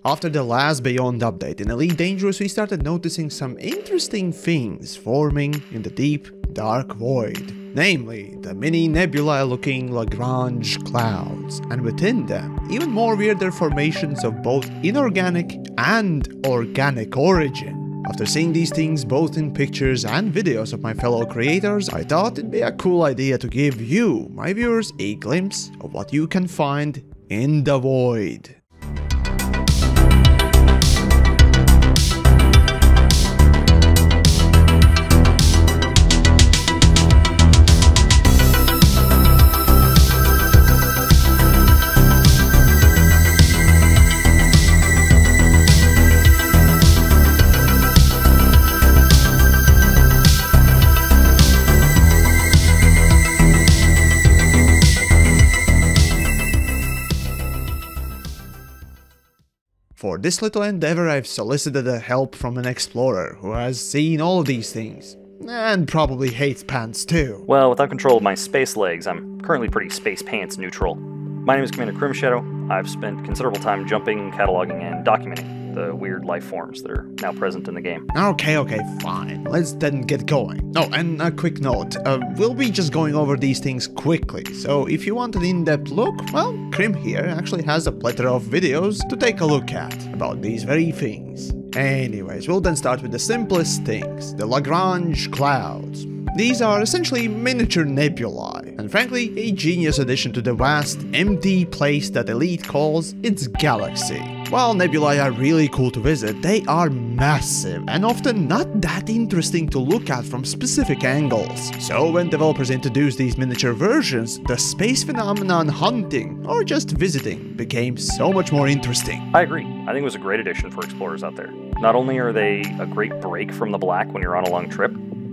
After the last Beyond update in Elite Dangerous, we started noticing some interesting things forming in the deep, dark void. Namely, the mini nebula-looking Lagrange clouds, and within them, even more weirder formations of both inorganic and organic origin. After seeing these things both in pictures and videos of my fellow creators, I thought it'd be a cool idea to give you, my viewers, a glimpse of what you can find in the void. For this little endeavor, I've solicited the help from an explorer who has seen all these things, and probably hates pants too. Well, without control of my space legs, I'm currently pretty space pants neutral. My name is Commander Crimshadow. I've spent considerable time jumping, cataloging, and documenting the weird life forms that are now present in the game. Okay, fine. Let's then get going. Oh, and a quick note. We'll be just going over these things quickly, so if you want an in-depth look, well, Crim here actually has a plethora of videos to take a look at about these very things. Anyways, we'll then start with the simplest things, the Lagrange clouds. These are essentially miniature nebulae, and frankly, a genius addition to the vast, empty place that Elite calls its galaxy. While nebulae are really cool to visit, they are massive and often not that interesting to look at from specific angles. So when developers introduced these miniature versions, the space phenomenon hunting, or just visiting, became so much more interesting. I agree. I think it was a great addition for explorers out there. Not only are they a great break from the black when you're on a long trip,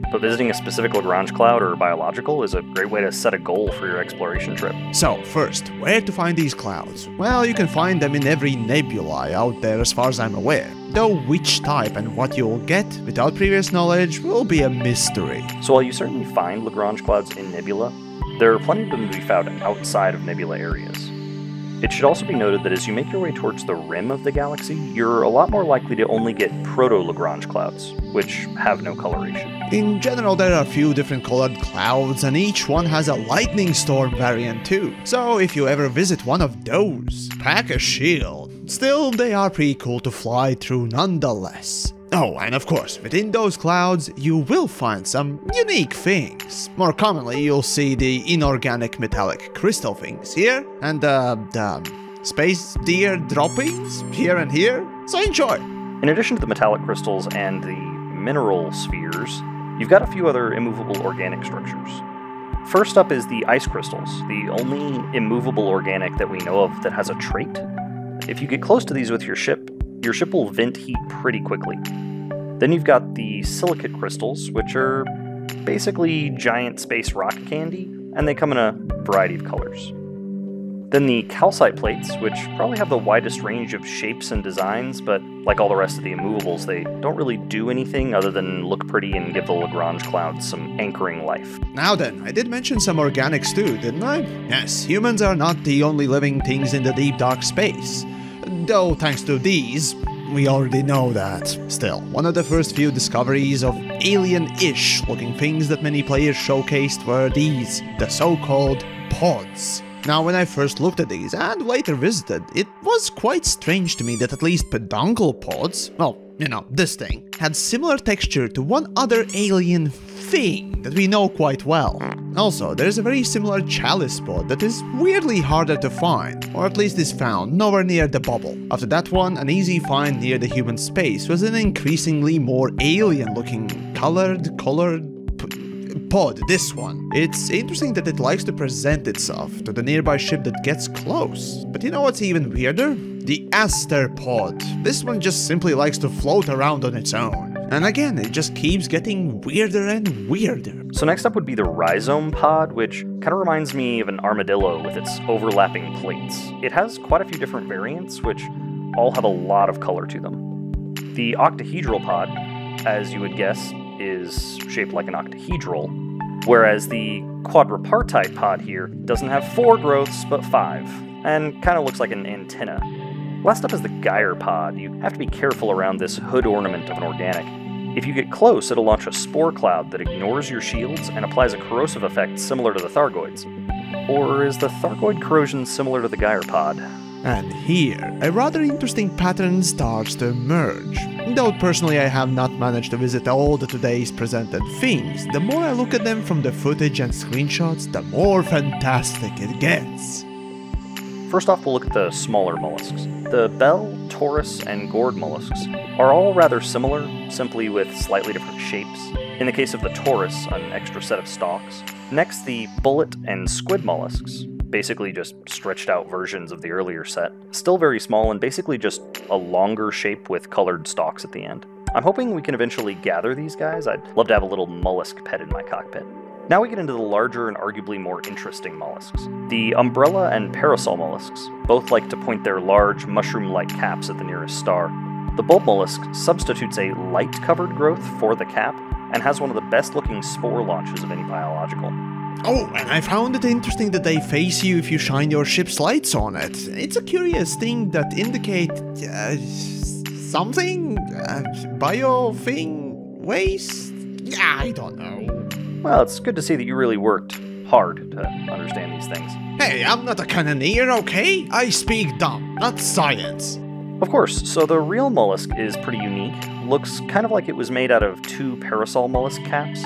but visiting a specific Lagrange cloud or biological is a great way to set a goal for your exploration trip. So first, where to find these clouds? Well, you can find them in every nebula out there as far as I'm aware, though which type and what you'll get without previous knowledge will be a mystery. So while you certainly find Lagrange clouds in nebula, there are plenty of them to be found outside of nebula areas. It should also be noted that as you make your way towards the rim of the galaxy, you're a lot more likely to only get proto-Lagrange clouds, which have no coloration. In general, there are a few different colored clouds, and each one has a lightning storm variant too. So if you ever visit one of those, pack a shield. Still, they are pretty cool to fly through nonetheless. Oh, and of course, within those clouds, you will find some unique things. More commonly, you'll see the inorganic metallic crystal things here, and the space deer droppings here and here, so enjoy! In addition to the metallic crystals and the mineral spheres, you've got a few other immovable organic structures. First up is the ice crystals, the only immovable organic that we know of that has a trait. If you get close to these with your ship will vent heat pretty quickly. Then you've got the silicate crystals, which are basically giant space rock candy, and they come in a variety of colors. Then the calcite plates, which probably have the widest range of shapes and designs, but like all the rest of the immovables, they don't really do anything other than look pretty and give the Lagrange clouds some anchoring life. Now then, I did mention some organics too, didn't I? Yes, humans are not the only living things in the deep dark space. Though thanks to these, we already know that. Still, one of the first few discoveries of alien-ish looking things that many players showcased were these, the so-called pods. Now, when I first looked at these and later visited, it was quite strange to me that at least peduncle pods, well, you know, this thing, had similar texture to one other alien thing that we know quite well. Also, there's a very similar chalice pod that is weirdly harder to find, or at least is found nowhere near the bubble. After that one, an easy find near the human space was an increasingly more alien-looking colored pod, this one. It's interesting that it likes to present itself to the nearby ship that gets close. But you know what's even weirder? The aster pod. This one just simply likes to float around on its own. And again, it just keeps getting weirder and weirder. So next up would be the rhizome pod, which kind of reminds me of an armadillo with its overlapping plates. It has quite a few different variants, which all have a lot of color to them. The octahedral pod, as you would guess, is shaped like an octahedral, whereas the quadripartite pod here doesn't have 4 growths, but 5, and kind of looks like an antenna. Last up is the gyropod. You have to be careful around this hood ornament of an organic. If you get close, it'll launch a spore cloud that ignores your shields and applies a corrosive effect similar to the Thargoids. Or is the Thargoid corrosion similar to the gyropod? And here, a rather interesting pattern starts to emerge. Though personally I have not managed to visit all the today's presented things, the more I look at them from the footage and screenshots, the more fantastic it gets. First off, we'll look at the smaller mollusks. The bell, Taurus, and gourd mollusks are all rather similar, simply with slightly different shapes. In the case of the Taurus, an extra set of stalks. Next, the bullet and squid mollusks, basically just stretched out versions of the earlier set. Still very small and basically just a longer shape with colored stalks at the end. I'm hoping we can eventually gather these guys. I'd love to have a little mollusk pet in my cockpit. Now we get into the larger and arguably more interesting mollusks. The umbrella and parasol mollusks both like to point their large, mushroom-like caps at the nearest star. The bulb mollusk substitutes a light-covered growth for the cap, and has one of the best-looking spore launches of any biological. Oh, and I found it interesting that they face you if you shine your ship's lights on it. It's a curious thing that indicates something? Bio thing? Waste? I don't know. Well, it's good to see that you really worked hard to understand these things. Hey, I'm not a cannoneer, okay? I speak dumb, not science. Of course, so the real mollusk is pretty unique. Looks kind of like it was made out of two parasol mollusk caps.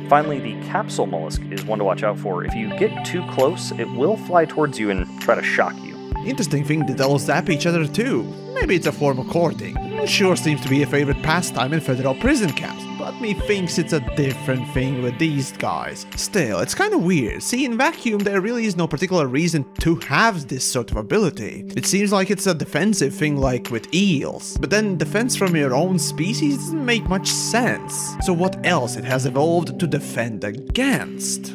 Finally, the capsule mollusk is one to watch out for. If you get too close, it will fly towards you and try to shock you. Interesting thing that they'll zap each other too. Maybe it's a form of courting. Sure seems to be a favorite pastime in federal prison camps, but me thinks it's a different thing with these guys. Still, it's kinda weird. See, in vacuum there really is no particular reason to have this sort of ability. It seems like it's a defensive thing like with eels. But then defense from your own species doesn't make much sense. So what else it has evolved to defend against?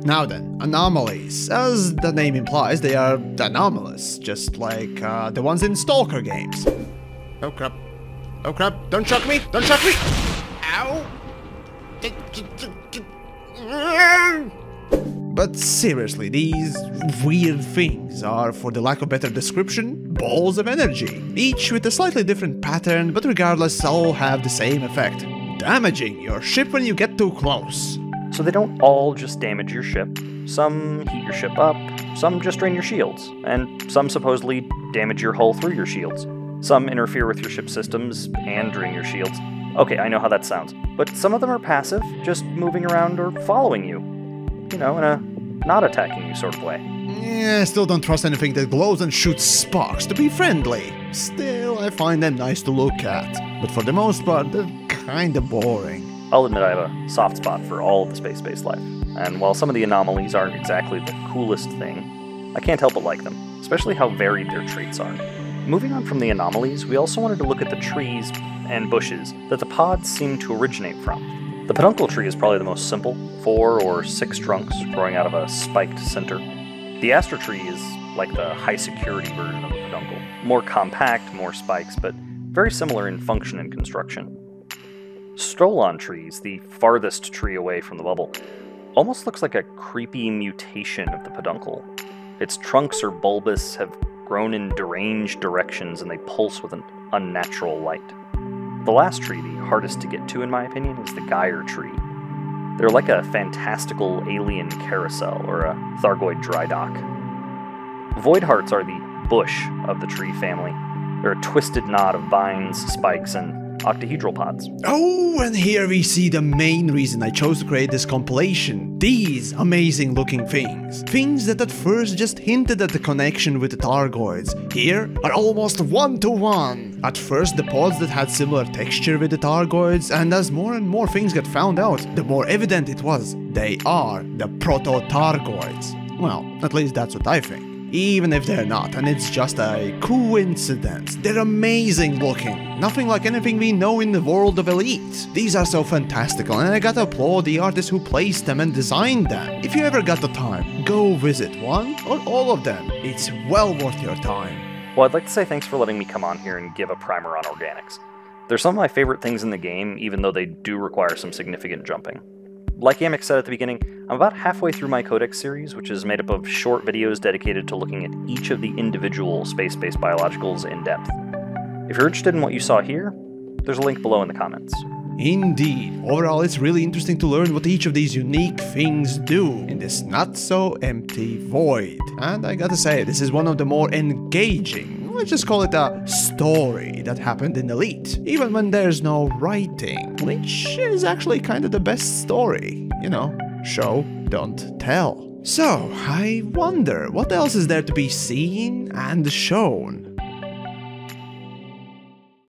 Now then, anomalies. As the name implies, they are anomalous, just like the ones in Stalker games. Oh crap. Oh crap, don't shock me! Don't shock me! Ow! But seriously, these weird things are, for the lack of better description, balls of energy. Each with a slightly different pattern, but regardless all have the same effect. Damaging your ship when you get too close. So they don't all just damage your ship. Some heat your ship up, some just drain your shields, and some supposedly damage your hull through your shields. Some interfere with your ship systems and drain your shields. Okay, I know how that sounds, but some of them are passive, just moving around or following you. You know, in a not attacking you sort of way. Yeah, I still don't trust anything that glows and shoots sparks to be friendly. Still, I find them nice to look at, but for the most part, they're kinda boring. I'll admit I have a soft spot for all of the space-based life, and while some of the anomalies aren't exactly the coolest thing, I can't help but like them, especially how varied their traits are. Moving on from the anomalies, we also wanted to look at the trees and bushes that the pods seem to originate from. The peduncle tree is probably the most simple, 4 or 6 trunks growing out of a spiked center. The aster tree is like the high-security version of the peduncle, more compact, more spikes, but very similar in function and construction. Stolon trees, the farthest tree away from the bubble, almost looks like a creepy mutation of the peduncle. Its trunks are bulbous, have grown in deranged directions, and they pulse with an unnatural light. The last tree, the hardest to get to in my opinion, is the gyre tree. They're like a fantastical alien carousel or a Thargoid dry dock. Void hearts are the bush of the tree family. They're a twisted knot of vines, spikes, and octahedral pods. Oh, and here we see the main reason I chose to create this compilation. These amazing looking things. Things that at first just hinted at the connection with the Thargoids. Here are almost one-to-one. At first the pods that had similar texture with the Thargoids, and as more and more things got found out, the more evident it was. They are the proto-Thargoids. Well, at least that's what I think. Even if they're not, and it's just a coincidence. They're amazing looking. Nothing like anything we know in the world of Elite. These are so fantastical, and I gotta applaud the artists who placed them and designed them. If you ever got the time, go visit one or all of them. It's well worth your time. Well, I'd like to say thanks for letting me come on here and give a primer on organics. They're some of my favorite things in the game, even though they do require some significant jumping. Like Yamik said at the beginning, I'm about halfway through my Codex series, which is made up of short videos dedicated to looking at each of the individual space-based biologicals in depth. If you're interested in what you saw here, there's a link below in the comments. Indeed. Overall, it's really interesting to learn what each of these unique things do in this not-so-empty void. And I gotta say, this is one of the more engaging, let's just call it a story that happened in Elite, even when there's no writing, which is actually kind of the best story. You know, show, don't tell. So, I wonder, what else is there to be seen and shown?